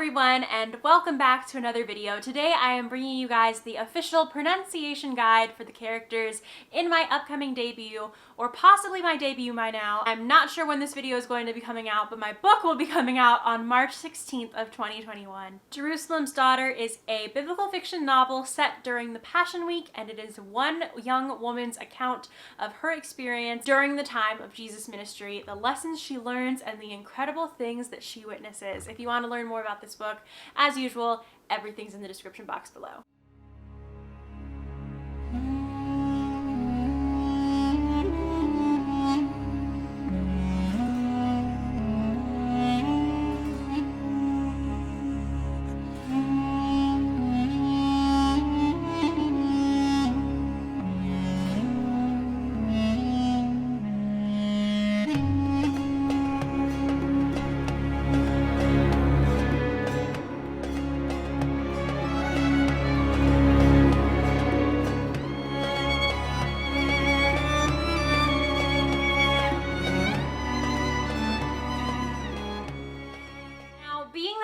everyone, and welcome back to another video. Today I am bringing you guys the official pronunciation guide for the characters in my upcoming debut, or possibly my debut by now. I'm not sure when this video is going to be coming out, but my book will be coming out on March 16th of 2021. Jerusalem's Daughter is a biblical fiction novel set during the Passion Week, and it is one young woman's account of her experience during the time of Jesus' ministry, the lessons she learns, and the incredible things that she witnesses. If you want to learn more about this book, as usual, everything's in the description box below.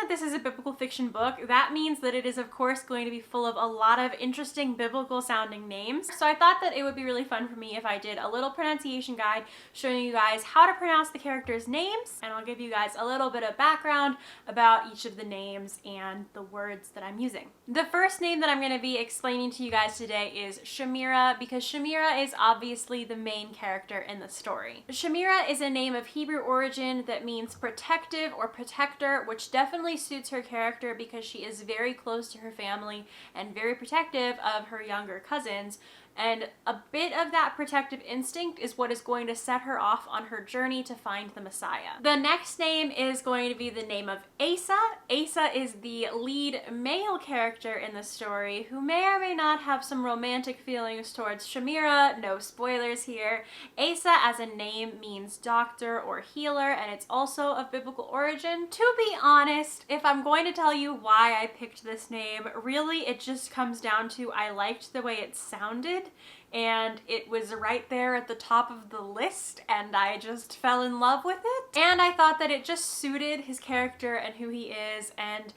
This is a biblical fiction book, that means that it is of course going to be full of a lot of interesting biblical sounding names. So I thought that it would be really fun for me if I did a little pronunciation guide showing you guys how to pronounce the characters' names, and I'll give you guys a little bit of background about each of the names and the words that I'm using. The first name that I'm going to be explaining to you guys today is Shamira, because Shamira is obviously the main character in the story. Shamira is a name of Hebrew origin that means protective or protector, which definitely suits her character because she is very close to her family and very protective of her younger cousins. And a bit of that protective instinct is what is going to set her off on her journey to find the Messiah. The next name is going to be the name of Asa. Asa is the lead male character in the story who may or may not have some romantic feelings towards Shamira. No spoilers here. Asa as a name means doctor or healer, and it's also of biblical origin. To be honest, if I'm going to tell you why I picked this name, really it just comes down to I liked the way it sounded, and it was right there at the top of the list, and I just fell in love with it. And I thought that it just suited his character and who he is, and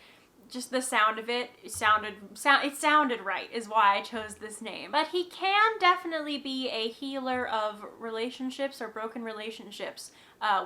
just the sound of it, it sounded right is why I chose this name. But he can definitely be a healer of relationships or broken relationships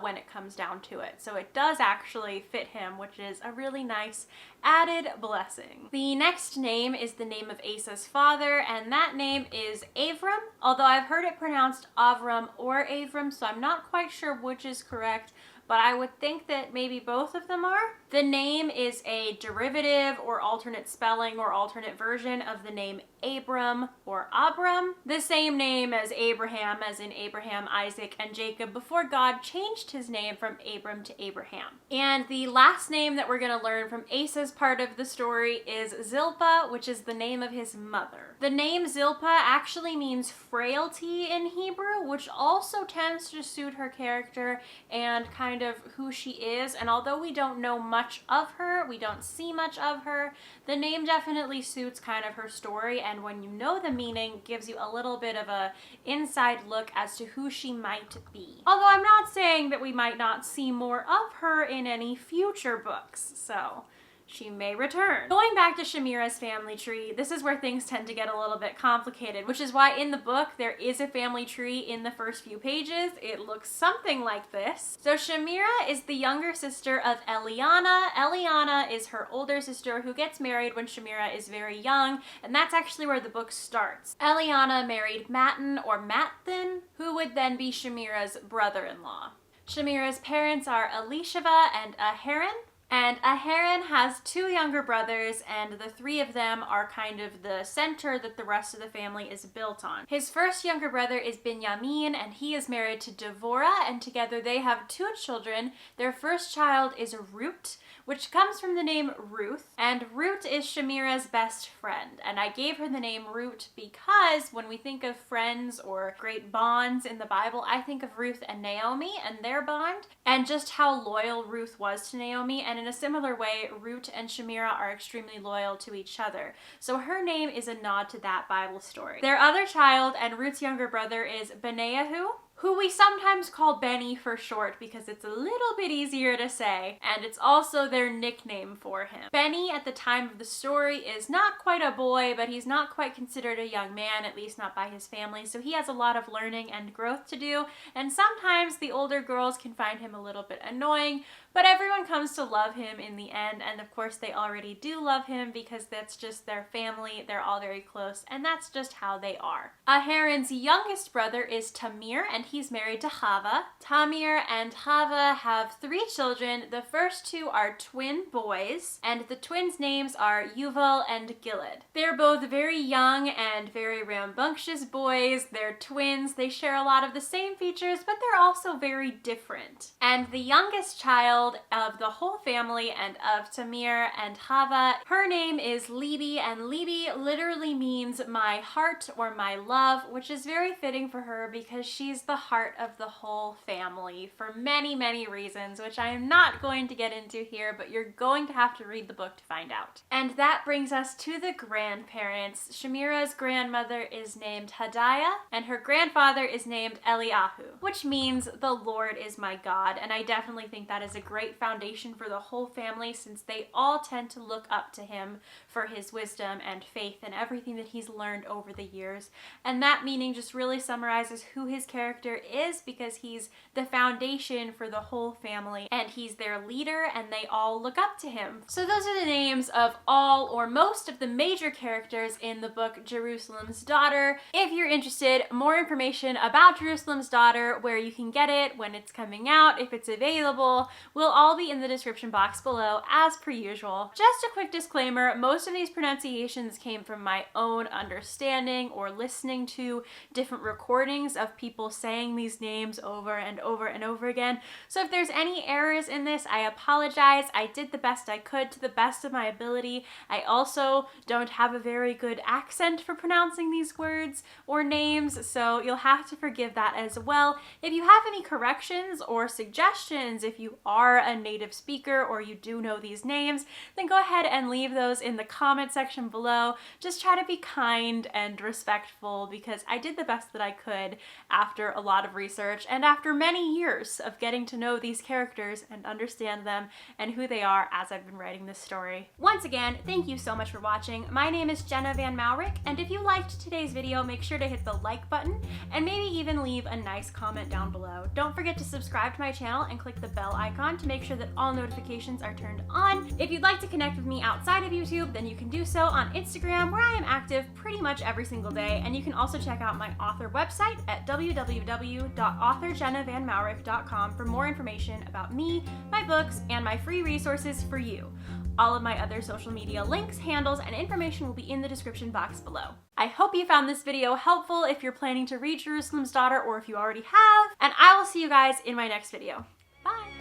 when it comes down to it. So it does actually fit him, which is a really nice added blessing. The next name is the name of Asa's father, and that name is Avram, although I've heard it pronounced Avram or Avram, so I'm not quite sure which is correct, but I would think that maybe both of them are. The name is a derivative or alternate spelling or alternate version of the name Abram or Abram, the same name as Abraham, as in Abraham, Isaac, and Jacob, before God changed his name from Abram to Abraham. And the last name that we're going to learn from Asa's part of the story is Zilpah, which is the name of his mother. The name Zilpah actually means frailty in Hebrew, which also tends to suit her character and kind of who she is. And although we don't know much of her, we don't see much of her, the name definitely suits kind of her story, and when you know the meaning, gives you a little bit of a inside look as to who she might be. Although I'm not saying that we might not see more of her in any future books, so she may return. Going back to Shamira's family tree, this is where things tend to get a little bit complicated, which is why in the book there is a family tree in the first few pages. It looks something like this. So Shamira is the younger sister of Eliana. Eliana is her older sister who gets married when Shamira is very young, and that's actually where the book starts. Eliana married Matan or Matthan, who would then be Shamira's brother-in-law. Shamira's parents are Elisheva and Aharon. And Aharon has two younger brothers, and the three of them are kind of the center that the rest of the family is built on. His first younger brother is Binyamin, and he is married to Devorah, and together they have two children. Their first child is Rut, which comes from the name Ruth, and Rut is Shamira's best friend. And I gave her the name Rut because when we think of friends or great bonds in the Bible, I think of Ruth and Naomi and their bond, and just how loyal Ruth was to Naomi. And in a similar way, Rut and Shamira are extremely loyal to each other. So her name is a nod to that Bible story. Their other child and Ruth's younger brother is Benayahu, who we sometimes call Benny for short because it's a little bit easier to say, and it's also their nickname for him. Benny, at the time of the story, is not quite a boy, but he's not quite considered a young man, at least not by his family, so he has a lot of learning and growth to do, and sometimes the older girls can find him a little bit annoying, but everyone comes to love him in the end, and of course they already do love him because that's just their family, they're all very close, and that's just how they are. Aharon's youngest brother is Tamir, and he's married to Chava. Tamir and Chava have 3 children. The first 2 are twin boys, and the twins' names are Yuval and Gilad. They're both very young and very rambunctious boys. They're twins. They share a lot of the same features, but they're also very different. And the youngest child of the whole family and of Tamir and Chava, her name is Libi, and Libi literally means my heart or my love, which is very fitting for her because she's the heart of the whole family for many, many reasons, which I am not going to get into here, but you're going to have to read the book to find out. And that brings us to the grandparents. Shamira's grandmother is named Hadiah, and her grandfather is named Eliyahu, which means the Lord is my God, and I definitely think that is a great foundation for the whole family since they all tend to look up to him for his wisdom and faith and everything that he's learned over the years. And that meaning just really summarizes who his character is because he's the foundation for the whole family and he's their leader and they all look up to him. So those are the names of all or most of the major characters in the book Jerusalem's Daughter. If you're interested, more information about Jerusalem's Daughter, where you can get it, when it's coming out, if it's available, will all be in the description box below as per usual. Just a quick disclaimer, most of these pronunciations came from my own understanding or listening to different recordings of people saying these names over and over and over again. So if there's any errors in this, I apologize. I did the best I could to the best of my ability. I also don't have a very good accent for pronouncing these words or names, so you'll have to forgive that as well. If you have any corrections or suggestions, if you are a native speaker or you do know these names, then go ahead and leave those in the comment section below. Just try to be kind and respectful because I did the best that I could after a lot of research and after many years of getting to know these characters and understand them and who they are as I've been writing this story. Once again, thank you so much for watching. My name is Jenna Van Mourik, and if you liked today's video, make sure to hit the like button and maybe even leave a nice comment down below. Don't forget to subscribe to my channel and click the bell icon to make sure that all notifications are turned on. If you'd like to connect with me outside of YouTube, then you can do so on Instagram, where I am active pretty much every single day, and you can also check out my author website at www.authorjennavanmourik.com for more information about me, my books, and my free resources for you. All of my other social media links, handles, and information will be in the description box below. I hope you found this video helpful if you're planning to read Jerusalem's Daughter or if you already have, and I will see you guys in my next video. Bye!